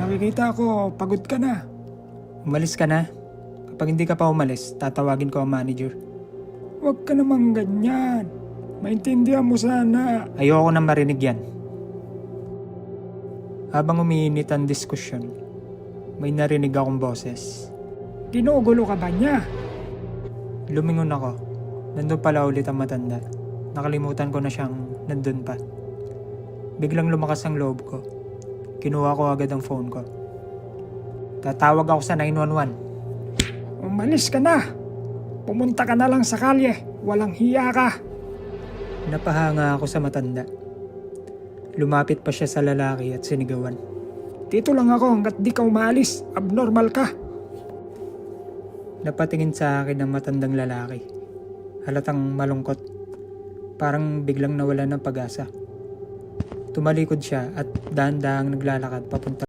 Nakikita ko, pagod ka na. Umalis ka na. Kapag hindi ka pa umalis, tatawagin ko ang manager. Huwag ka namang ganyan. Maintindihan mo sana. Ayoko nang marinig yan. Habang umiinit ang diskusyon, may narinig akong boses. Ginugulo ka ba niya? Lumingon ako. Nandun pala ulit ang matanda. Nakalimutan ko na siyang nandun pa. Biglang lumakas ang loob ko. Kinuha ko agad ang phone ko. Tatawag ako sa 911. Umalis ka na. Pumunta ka na lang sa kalye. Walang hiya ka. Napahanga ako sa matanda. Lumapit pa siya sa lalaki at sinigawan. Dito lang ako hanggat di ka umalis. Abnormal ka. Napatingin sa akin ang matandang lalaki. Halatang malungkot. Parang biglang nawala ng pag-asa. Tumalikod siya at dahan-dahang naglalakad papunta